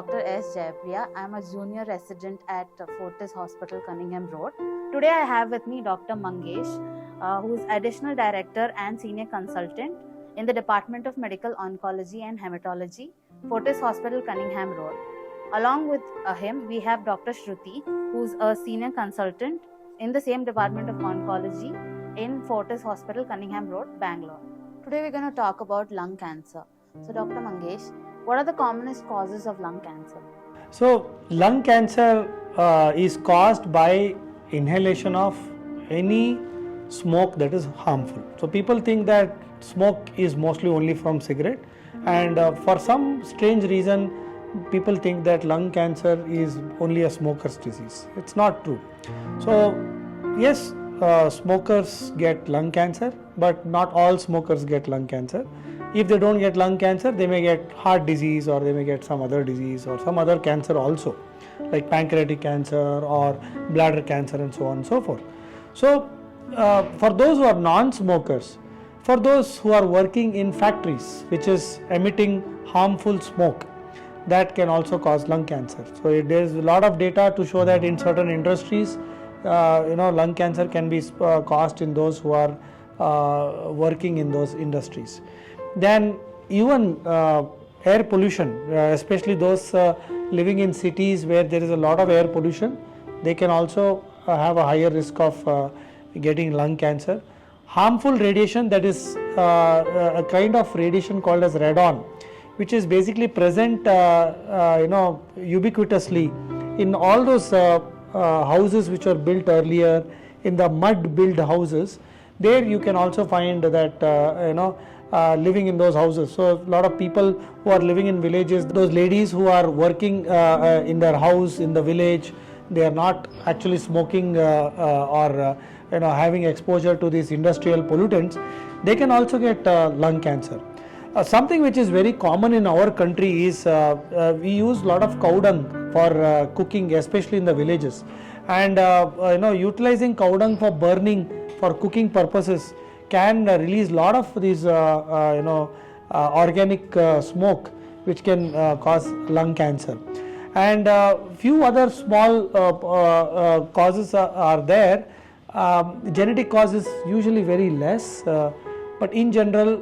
Dr. S. Jayapriya. I am a junior resident at Fortis Hospital, Cunningham Road. Today I have with me Dr. Mangesh, who is Additional Director and Senior Consultant in the Department of Medical Oncology and Hematology, Fortis Hospital, Cunningham Road. Along with him, we have Dr. Shruthi, who is a Senior Consultant in the same Department of Oncology in Fortis Hospital, Cunningham Road, Bangalore. Today we're going to talk about lung cancer. So Dr. Mangesh, what are the commonest causes of lung cancer? So, lung cancer is caused by inhalation of any smoke that is harmful. So, people think that smoke is mostly only from cigarette, and for some strange reason, people think that lung cancer is only a smoker's disease. It's not true. So, yes, smokers get lung cancer, but not all smokers get lung cancer. If they don't get lung cancer, they may get heart disease, or they may get some other disease or some other cancer also, like pancreatic cancer or bladder cancer and so on and so forth. So, for those who are non-smokers, for those who are working in factories which is emitting harmful smoke, that can also cause lung cancer. So, there is a lot of data to show that in certain industries, lung cancer can be caused in those who are working in those industries. Then even air pollution, especially those living in cities where there is a lot of air pollution, they can also have a higher risk of getting lung cancer. Harmful radiation, that is a kind of radiation called as radon, which is basically present ubiquitously in all those houses which were built earlier, in the mud built houses. There you can also find that living in those houses. So a lot of people who are living in villages, those ladies who are working in their house in the village, they are not actually smoking or having exposure to these industrial pollutants, they can also get lung cancer. Something which is very common in our country is we use a lot of cow dung for cooking, especially in the villages, and utilizing cow dung for burning for cooking purposes can release a lot of these organic smoke which can cause lung cancer. And few other small causes are there. Genetic causes usually very less, but in general,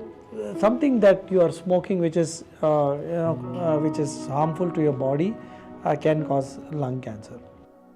something that you are smoking which is harmful to your body can cause lung cancer.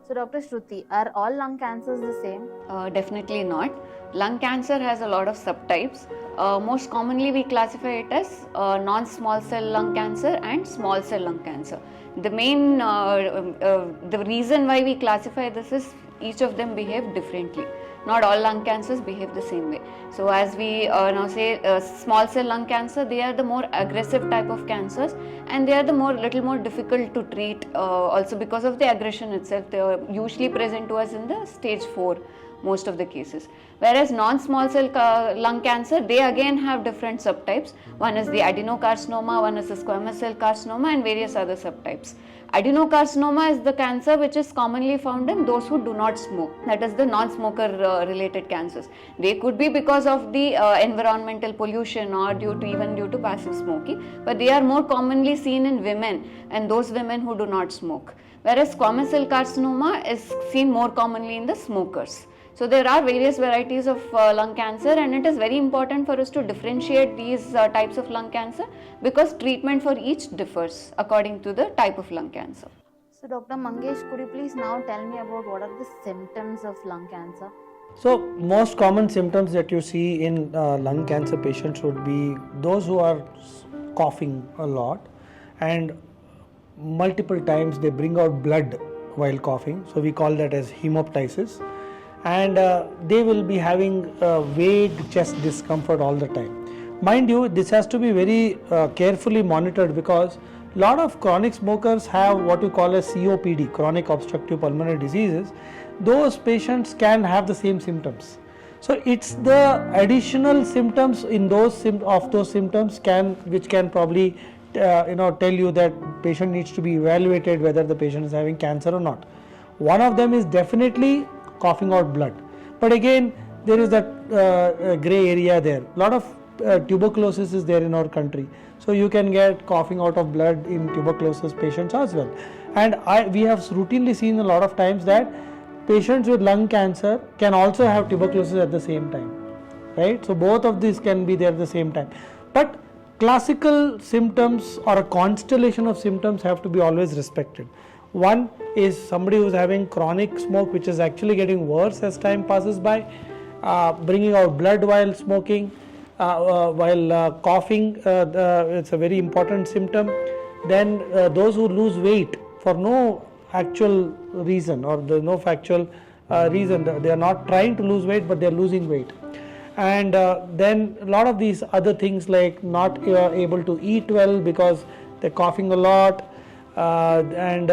So Dr. Shruthi, are all lung cancers the same? Definitely not. Lung cancer has a lot of subtypes. Most commonly we classify it as non-small cell lung cancer and small cell lung cancer. The main the reason why we classify this is each of them behave differently. Not all lung cancers behave the same way. So as we now say small cell lung cancer, they are the more aggressive type of cancers, and they are the little more difficult to treat also because of the aggression itself. They are usually present to us in the stage 4 most of the cases. Whereas non-small cell lung cancer, they again have different subtypes. One is the adenocarcinoma, one is the squamous cell carcinoma, and various other subtypes. Adenocarcinoma is the cancer which is commonly found in those who do not smoke. That is the non-smoker related cancers. They could be because of the environmental pollution or even due to passive smoking, but they are more commonly seen in women and those women who do not smoke. Whereas squamous cell carcinoma is seen more commonly in the smokers. So there are various varieties of lung cancer, and it is very important for us to differentiate these types of lung cancer because treatment for each differs according to the type of lung cancer. So Dr. Mangesh, could you please now tell me about what are the symptoms of lung cancer? So most common symptoms that you see in lung cancer patients would be those who are coughing a lot, and multiple times they bring out blood while coughing. So we call that as hemoptysis. And they will be having vague chest discomfort all the time. Mind you, this has to be very carefully monitored because a lot of chronic smokers have what you call as COPD, chronic obstructive pulmonary diseases. Those patients can have the same symptoms. So it's the additional symptoms in those symptoms which can probably tell you that patient needs to be evaluated whether the patient is having cancer or not. One of them is definitely coughing out blood, but again there is that gray area there. A lot of tuberculosis is there in our country. So you can get coughing out of blood in tuberculosis patients as well. And we have routinely seen a lot of times that patients with lung cancer can also have tuberculosis at the same time, right? So both of these can be there at the same time. But classical symptoms or a constellation of symptoms have to be always respected. One is somebody who's having chronic smoke, which is actually getting worse as time passes by, bringing out blood while smoking, while coughing, it's a very important symptom. Then those who lose weight for no actual reason, or there's no factual reason, they are not trying to lose weight but they are losing weight. And then a lot of these other things like not able to eat well because they're coughing a lot, and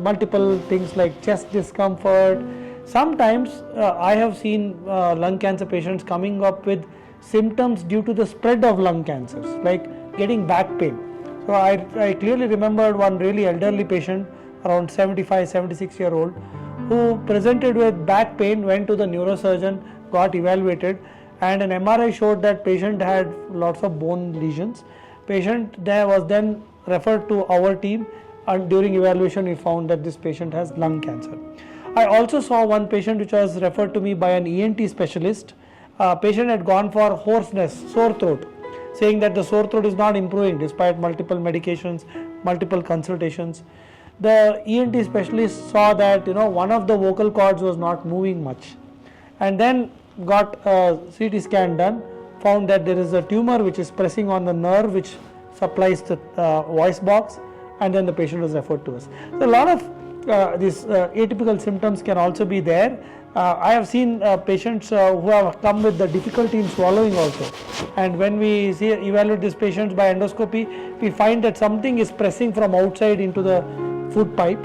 multiple things like chest discomfort. Sometimes I have seen lung cancer patients coming up with symptoms due to the spread of lung cancers, like getting back pain. So I clearly remembered one really elderly patient, around 76-year-old, who presented with back pain, went to the neurosurgeon, got evaluated, and an MRI showed that patient had lots of bone lesions. Patient there was then referred to our team, and during evaluation we found that this patient has lung cancer. I also saw one patient which was referred to me by an ENT specialist. Patient had gone for hoarseness, sore throat, saying that the sore throat is not improving despite multiple medications, multiple consultations. The ENT specialist saw that one of the vocal cords was not moving much, and then got a CT scan done, found that there is a tumor which is pressing on the nerve which supplies the voice box, and then the patient was referred to us. So a lot of these atypical symptoms can also be there. I have seen patients who have come with the difficulty in swallowing also, and when we evaluate these patients by endoscopy, we find that something is pressing from outside into the food pipe,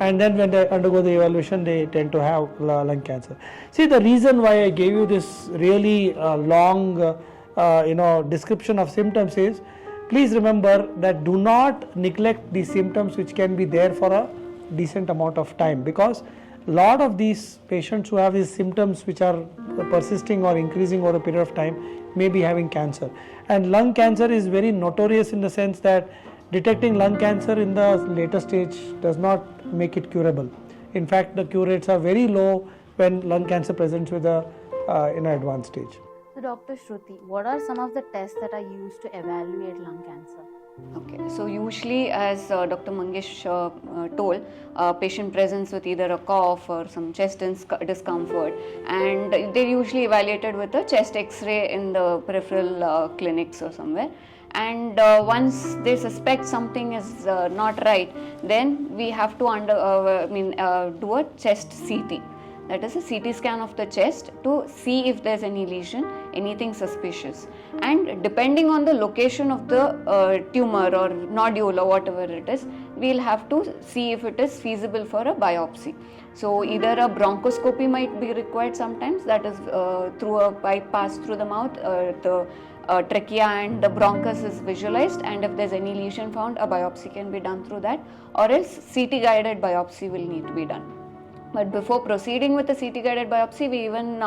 and then when they undergo the evaluation they tend to have lung cancer. See, the reason why I gave you this really long description of symptoms is, please remember that do not neglect these symptoms which can be there for a decent amount of time, because a lot of these patients who have these symptoms which are persisting or increasing over a period of time may be having cancer. And lung cancer is very notorious in the sense that detecting lung cancer in the later stage does not make it curable. In fact, the cure rates are very low when lung cancer presents with in an advanced stage. So Dr. Shruthi, what are some of the tests that are used to evaluate lung cancer? Okay, so usually, as Dr. Mangesh told, patient presents with either a cough or some chest discomfort, and they're usually evaluated with a chest X-ray in the peripheral clinics or somewhere. And once they suspect something is not right, then we have to do a chest CT. That is a CT scan of the chest to see if there's any lesion, anything suspicious. And depending on the location of the tumor or nodule or whatever it is, we'll have to see if it is feasible for a biopsy. So either a bronchoscopy might be required sometimes, that is through a pipe passed through the mouth, the trachea and the bronchus is visualized, and if there's any lesion found, a biopsy can be done through that, or else CT guided biopsy will need to be done. But before proceeding with the CT guided biopsy, we even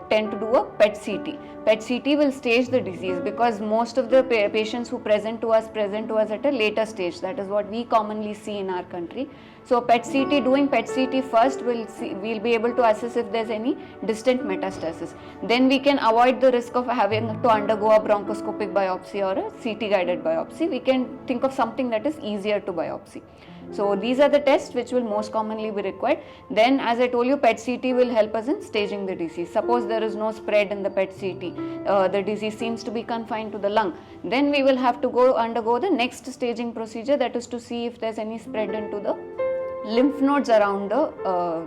tend to do a PET CT. PET CT will stage the disease, because most of the patients who present to us at a later stage. That is what we commonly see in our country. So doing PET CT first, we'll be able to assess if there's any distant metastasis. Then we can avoid the risk of having to undergo a bronchoscopic biopsy or a CT guided biopsy. We can think of something that is easier to biopsy. So these are the tests which will most commonly be required. Then, as I told you, PET CT will help us in staging the disease. Suppose there is no spread in the PET CT, the disease seems to be confined to the lung. Then we will have to undergo the next staging procedure, that is to see if there's any spread into the lymph nodes around the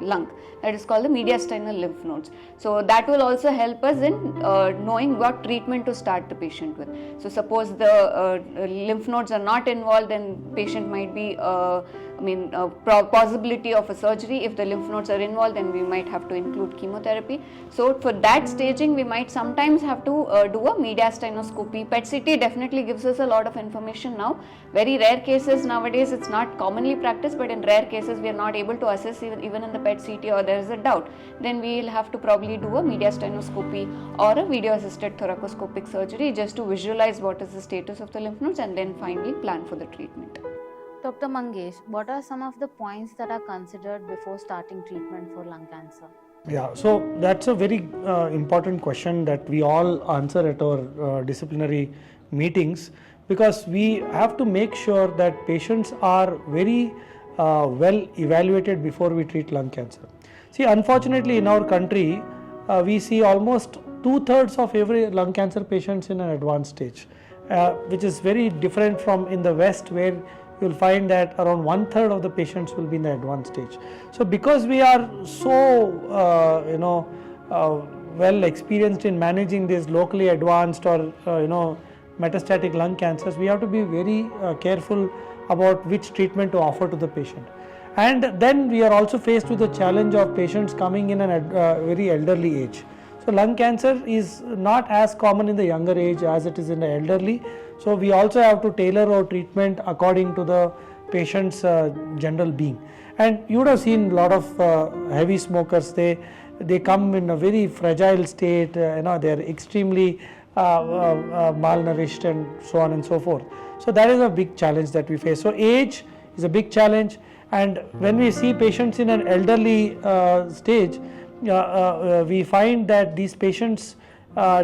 lung. That is called the mediastinal lymph nodes. So that will also help us in knowing what treatment to start the patient with. So suppose the lymph nodes are not involved, then patient might be possibility of a surgery. If the lymph nodes are involved, then we might have to include chemotherapy. So for that staging, we might sometimes have to do a mediastinoscopy. PET CT definitely gives us a lot of information now. Very rare cases nowadays, it's not commonly practiced, but in rare cases we are not able to assess even in the PET CT, or there is a doubt, then we will have to probably do a mediastinoscopy or a video assisted thoracoscopic surgery just to visualize what is the status of the lymph nodes and then finally plan for the treatment. Dr. Mangesh, what are some of the points that are considered before starting treatment for lung cancer? Yeah, so that's a very important question that we all answer at our disciplinary meetings, because we have to make sure that patients are very well evaluated before we treat lung cancer. See, unfortunately in our country, we see almost 2/3 of every lung cancer patients in an advanced stage, which is very different from in the West, where you will find that around 1/3 of the patients will be in the advanced stage. So because we are so well experienced in managing these locally advanced or metastatic lung cancers, we have to be very careful about which treatment to offer to the patient. And then we are also faced with the challenge of patients coming in a very elderly age. So lung cancer is not as common in the younger age as it is in the elderly. So we also have to tailor our treatment according to the patient's general being. And you would have seen a lot of heavy smokers. They come in a very fragile state. They are extremely malnourished and so on and so forth. So that is a big challenge that we face. So age is a big challenge, and when we see patients in an elderly stage, we find that these patients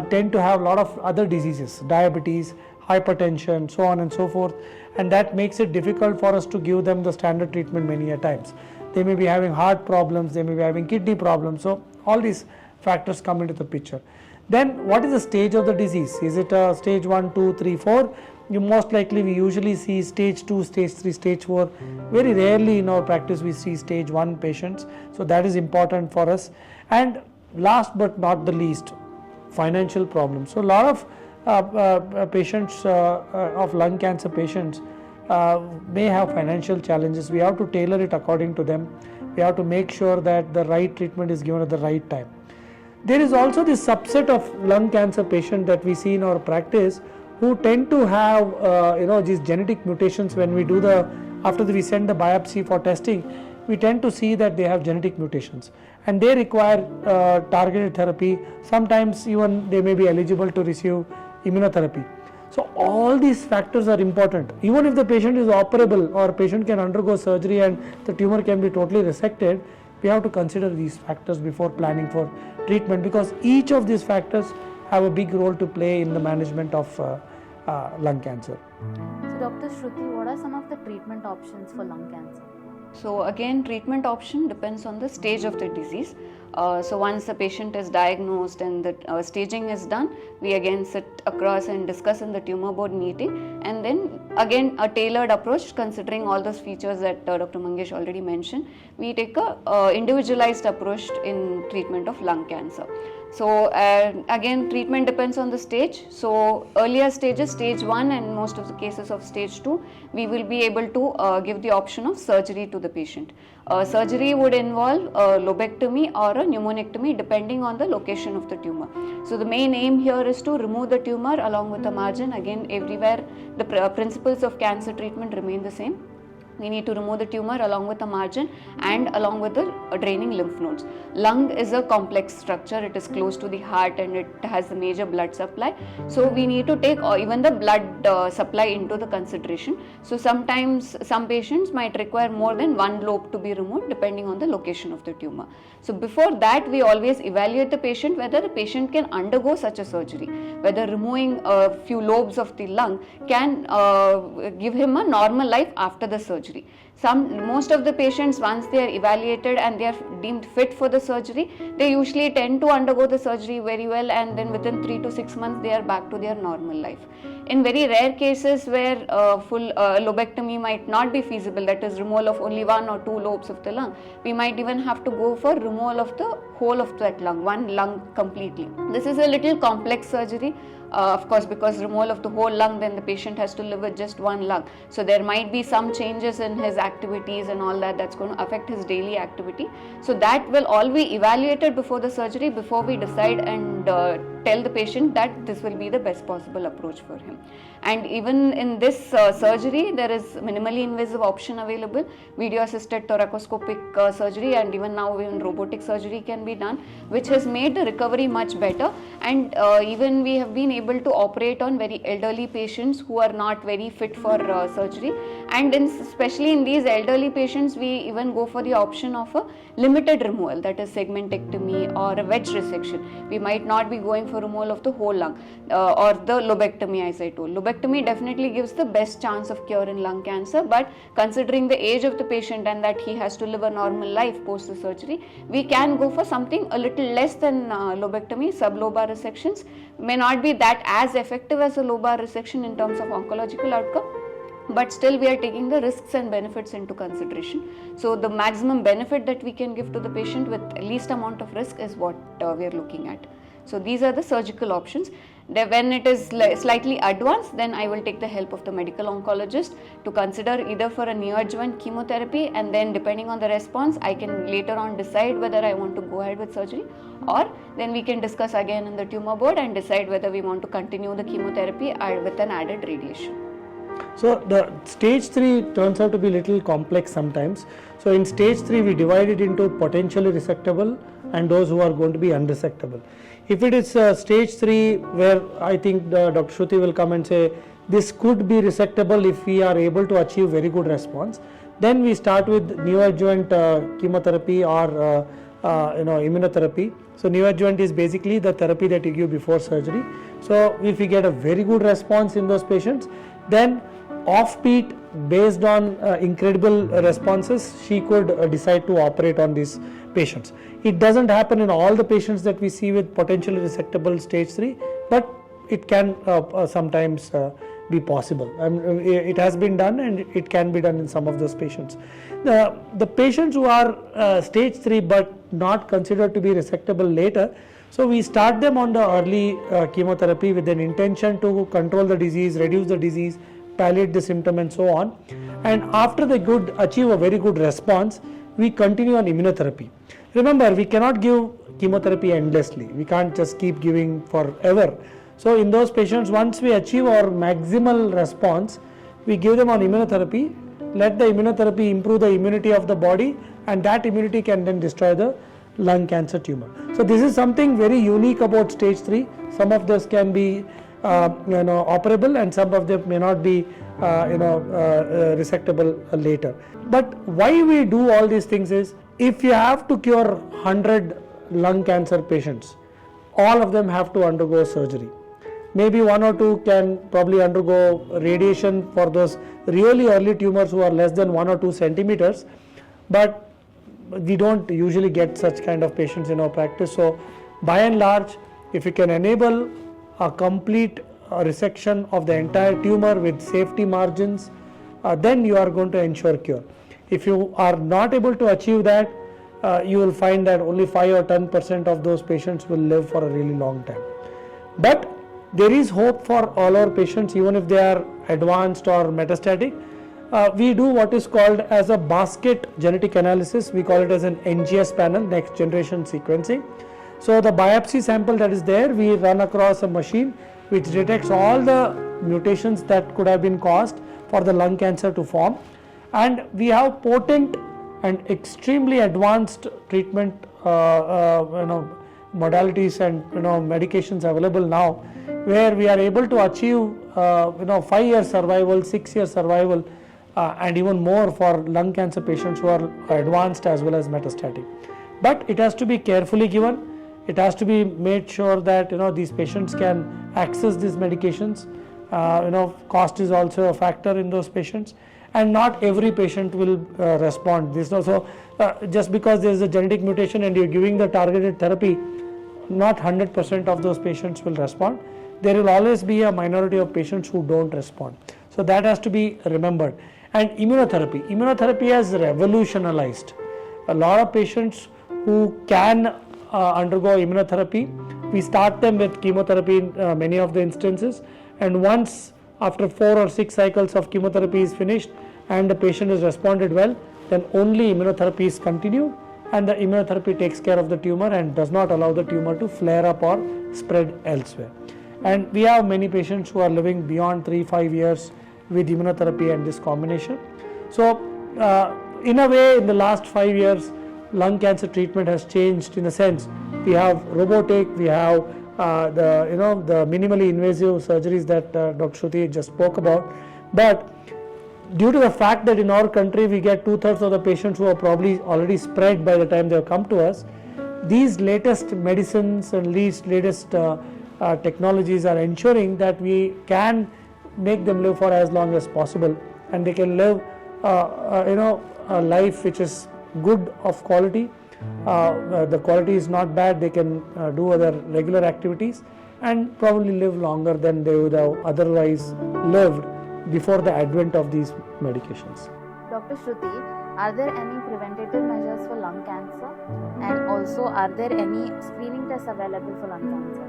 tend to have a lot of other diseases, diabetes, hypertension, so on and so forth, and that makes it difficult for us to give them the standard treatment many a times. They may be having heart problems, they may be having kidney problems, so all these factors come into the picture. Then what is the stage of the disease? Is it stage 1, 2, 3, 4? Most likely we usually see stage 2, stage 3, stage 4. Very rarely in our practice we see stage 1 patients. So that is important for us. And last but not the least, financial problems. So a lot of patients of lung cancer patients may have financial challenges. We have to tailor it according to them. We have to make sure that the right treatment is given at the right time. There is also this subset of lung cancer patient that we see in our practice who tend to have these genetic mutations. When we do after we send the biopsy for testing, we tend to see that they have genetic mutations and they require targeted therapy. Sometimes even they may be eligible to receive immunotherapy. So all these factors are important. Even if the patient is operable or patient can undergo surgery and the tumor can be totally resected, we have to consider these factors before planning for treatment, because each of these factors have a big role to play in the management of lung cancer. So Dr. Shruthi, what are some of the treatment options for lung cancer? So again, treatment option depends on the stage of the disease. So once the patient is diagnosed and the staging is done, we again sit across and discuss in the tumor board meeting, and then again a tailored approach considering all those features that Dr. Mangesh already mentioned. We take a individualized approach in treatment of lung cancer. So again, treatment depends on the stage. So earlier stages, stage 1 and most of the cases of stage 2, we will be able to give the option of surgery to the patient. Surgery would involve lobectomy or a pneumonectomy depending on the location of the tumor. So the main aim here is to remove the tumor along with the margin. Again, everywhere the principles of cancer treatment remain the same. We need to remove the tumor along with the margin and along with the draining lymph nodes. Lung is a complex structure. It is close to the heart and it has the major blood supply. So we need to take even the blood supply into the consideration. So sometimes some patients might require more than one lobe to be removed depending on the location of the tumor. So before that, we always evaluate the patient whether the patient can undergo such a surgery, whether removing a few lobes of the lung can give him a normal life after the surgery. Most of the patients, once they are evaluated and they are deemed fit for the surgery, they usually tend to undergo the surgery very well, and then within 3 to 6 months they are back to their normal life. In very rare cases where full lobectomy might not be feasible, that is removal of only 1 or 2 lobes of the lung, we might even have to go for removal of the whole of that lung, one lung completely. This is a little complex surgery. Of course, because removal of the whole lung, then the patient has to live with just one lung. So there might be some changes in his activities and all that, that's going to affect his daily activity. So that will all be evaluated before the surgery, before we decide and tell the patient that this will be the best possible approach for him. And even in this surgery, there is minimally invasive option available, video assisted thoracoscopic surgery, and even now even robotic surgery can be done, which has made the recovery much better. And even we have been able to operate on very elderly patients who are not very fit for surgery. And especially in these elderly patients, we even go for the option of a limited removal, that is segmentectomy or a wedge resection. We might not be going for removal of the whole lung or the lobectomy, as I told. Lobectomy definitely gives the best chance of cure in lung cancer, but considering the age of the patient and that he has to live a normal life post the surgery, we can go for something a little less than lobectomy. Sublobar resections may not be that as effective as a lobar resection in terms of oncological outcome, but still we are taking the risks and benefits into consideration. So the maximum benefit that we can give to the patient with least amount of risk is what we are looking at. So these are the surgical options. When it is slightly advanced, then I will take the help of the medical oncologist to consider either for a neoadjuvant chemotherapy, and then depending on the response, I can later on decide whether I want to go ahead with surgery, or then we can discuss again in the tumor board and decide whether we want to continue the chemotherapy with an added radiation. So the stage 3 turns out to be little complex sometimes. So in stage 3 we divide it into potentially resectable and those who are going to be unresectable. If it is stage 3 where I think Dr. Shruthi will come and say this could be resectable if we are able to achieve very good response, then we start with neoadjuvant chemotherapy or immunotherapy. So neoadjuvant is basically the therapy that you give before surgery. So if we get a very good response in those patients, then offbeat based on incredible responses, she could decide to operate on these patients. It doesn't happen in all the patients that we see with potentially resectable stage 3, but it can sometimes be possible. It has been done and it can be done in some of those patients. The patients who are stage 3 but not considered to be resectable later, so we start them on the early chemotherapy with an intention to control the disease, reduce the disease, palliate the symptom and so on. And after they achieve a very good response, we continue on immunotherapy. Remember, we cannot give chemotherapy endlessly. We can't just keep giving forever. So in those patients, once we achieve our maximal response, we give them on immunotherapy, let the immunotherapy improve the immunity of the body, and that immunity can then destroy the lung cancer tumor. So this is something very unique about stage 3. Some of this can be operable and some of them may not be resectable later. But why we do all these things is, if you have to cure 100 lung cancer patients, all of them have to undergo surgery. Maybe 1 or 2 can probably undergo radiation for those really early tumors who are less than 1 or 2 centimeters, but we don't usually get such kind of patients in our practice. So by and large, if you can enable a complete resection of the entire tumor with safety margins, then you are going to ensure cure. If you are not able to achieve that, you will find that only 5 or 10% of those patients will live for a really long time. But there is hope for all our patients, even if they are advanced or metastatic. We do what is called as a basket genetic analysis. We call it as an NGS panel, next generation sequencing. So the biopsy sample that is there, we run across a machine which detects all the mutations that could have been caused for the lung cancer to form, and we have potent and extremely advanced treatment modalities and medications available now, where we are able to achieve 5-year survival, 6-year survival, and even more for lung cancer patients who are advanced as well as metastatic. But it has to be carefully given. It has to be made sure that these patients can access these medications. Cost is also a factor in those patients, and not every patient will respond. Just because there is a genetic mutation and you're giving the targeted therapy, not 100% of those patients will respond. There will always be a minority of patients who don't respond. So that has to be remembered. And immunotherapy has revolutionized. A lot of patients who can undergo immunotherapy We start them with chemotherapy in many of the instances, and once after 4 or 6 cycles of chemotherapy is finished and the patient has responded well, then only immunotherapy is continued, and the immunotherapy takes care of the tumor and does not allow the tumor to flare up or spread elsewhere. And we have many patients who are living beyond 3-5 years with immunotherapy and this combination. So in a way, in the last 5 years, lung cancer treatment has changed in a sense. We have robotic, we have the minimally invasive surgeries that Dr. Shruthi just spoke about. But due to the fact that in our country we get 2/3 of the patients who are probably already spread by the time they have come to us, these latest medicines and these latest technologies are ensuring that we can make them live for as long as possible, and they can live a life which is good of quality. The quality is not bad, they can do other regular activities and probably live longer than they would have otherwise lived before the advent of these medications. Dr. Shruthi, are there any preventative measures for lung cancer? And also, are there any screening tests available for lung cancer?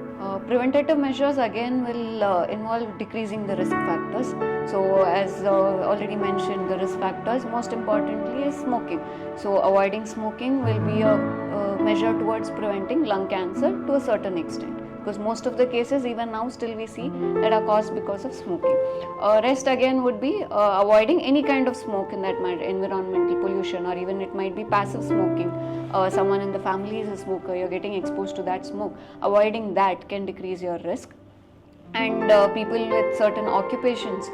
Preventative measures again will involve decreasing the risk factors. So as already mentioned, the risk factors most importantly is smoking. So avoiding smoking will be a measure towards preventing lung cancer to a certain extent, because most of the cases even now still we see that are caused because of smoking. Rest again would be avoiding any kind of smoke in that matter, environmental pollution, or even it might be passive smoking. Someone in the family is a smoker, you're getting exposed to that smoke. Avoiding that can decrease your risk. And people with certain occupations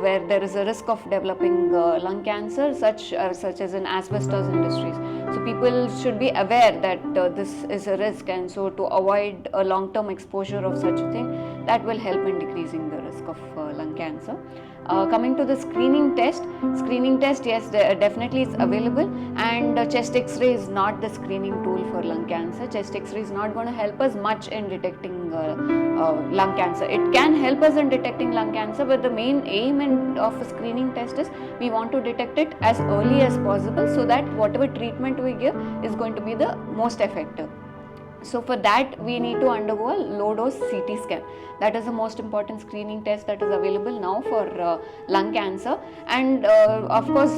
where there is a risk of developing lung cancer, such as in asbestos industries. So people should be aware that this is a risk, and so to avoid a long-term exposure of such a thing, that will help in decreasing the risk of lung cancer. Coming to the screening test, yes, definitely it's available, and chest X-ray is not the screening tool for lung cancer. Chest X-ray is not going to help us much in detecting lung cancer. It can help us in detecting lung cancer, but the main aim of a screening test is we want to detect it as early as possible, so that whatever treatment we give is going to be the most effective. So for that we need to undergo a low dose CT scan. That is the most important screening test that is available now for lung cancer. And of course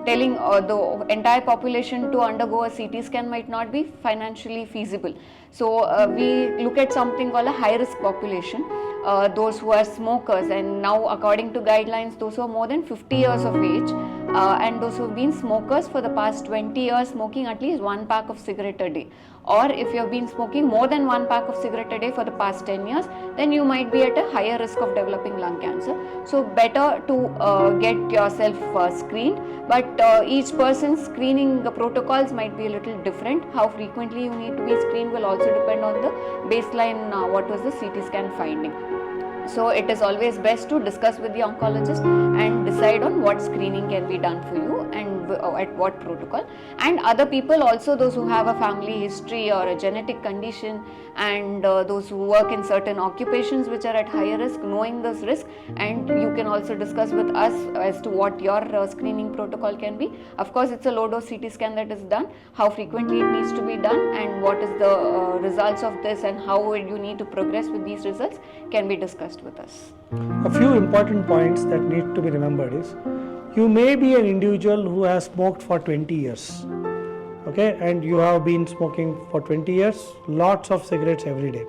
telling the entire population to undergo a CT scan might not be financially feasible. So we look at something called a high risk population. Those who are smokers, and now according to guidelines, those who are more than 50 years of age, and those who have been smokers for the past 20 years, smoking at least 1 pack of cigarette a day. Or if you have been smoking more than 1 pack of cigarette a day for the past 10 years, then you might be at a higher risk of developing lung cancer. So better to get yourself screened, but each person's screening protocols might be a little different. How frequently you need to be screened will also depend on the baseline, what was the CT scan finding. So it is always best to discuss with the oncologist and decide on what screening can be done for you and at what protocol. And other people also, those who have a family history or a genetic condition, and those who work in certain occupations which are at higher risk, knowing this risk, and you can also discuss with us as to what your screening protocol can be. Of course, it's a low dose CT scan that is done, how frequently it needs to be done, and what is the results of this, and how you need to progress with these results can be discussed with us. A few important points that need to be remembered is, you may be an individual who has smoked for 20 years, okay, and you have been smoking for 20 years, lots of cigarettes every day.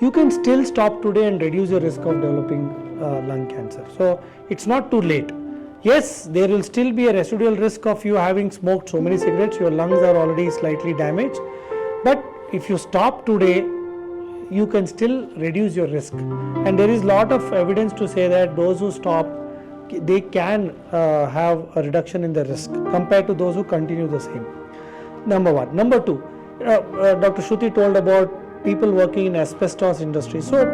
You can still stop today and reduce your risk of developing lung cancer. So it's not too late. Yes, there will still be a residual risk of you having smoked so many cigarettes, your lungs are already slightly damaged, but if you stop today, you can still reduce your risk. And there is a lot of evidence to say that those who stop, they can have a reduction in the risk compared to those who continue the same. Number one. Number two, Dr. Shruthi told about people working in asbestos industry. So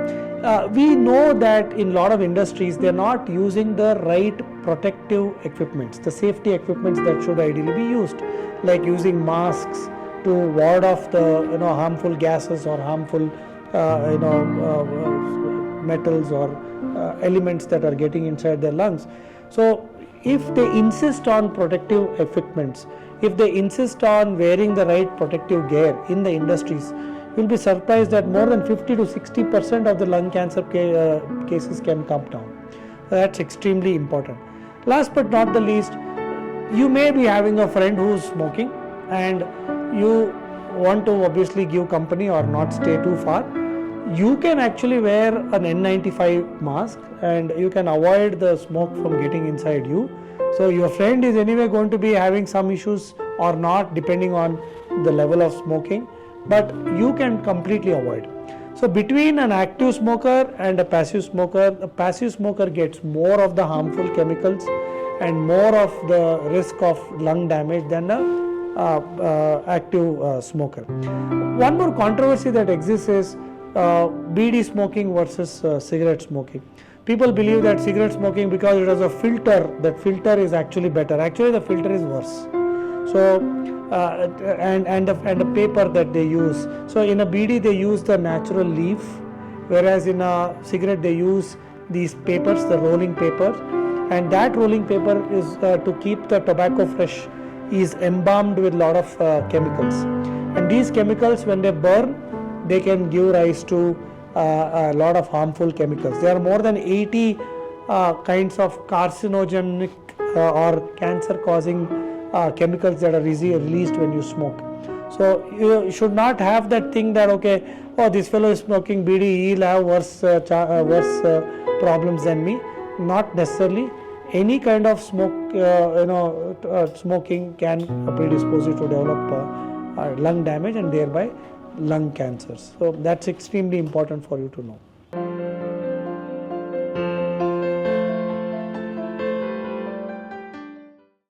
we know that in a lot of industries, they are not using the right protective equipments, the safety equipments that should ideally be used, like using masks to ward off the harmful gases or harmful metals or elements that are getting inside their lungs. So if they insist on protective equipments, if they insist on wearing the right protective gear in the industries, you'll be surprised that more than 50 to 60% of the lung cancer cases can come down. That's extremely important. Last but not the least, you may be having a friend who's smoking and you want to obviously give company or not stay too far. You can actually wear an N95 mask and you can avoid the smoke from getting inside you. So your friend is anyway going to be having some issues or not, depending on the level of smoking, but you can completely avoid. So between an active smoker and a passive smoker gets more of the harmful chemicals and more of the risk of lung damage than the active smoker. One more controversy that exists is BD smoking versus cigarette smoking. People believe that cigarette smoking, because it has a filter, that filter is actually better. Actually, the filter is worse. So, and the paper that they use. So, in a BD they use the natural leaf, whereas in a cigarette they use these papers, the rolling paper, and that rolling paper is to keep the tobacco fresh, is embalmed with a lot of chemicals. And these chemicals, when they burn, they can give rise to a lot of harmful chemicals. There are more than 80 kinds of carcinogenic or cancer causing chemicals that are released when you smoke. So you should not have that thing that, okay, oh, this fellow is smoking BD, he'll have worse problems than me. Not necessarily. Any kind of smoke, smoking can predispose you to develop lung damage and thereby lung cancers. So that's extremely important for you to know.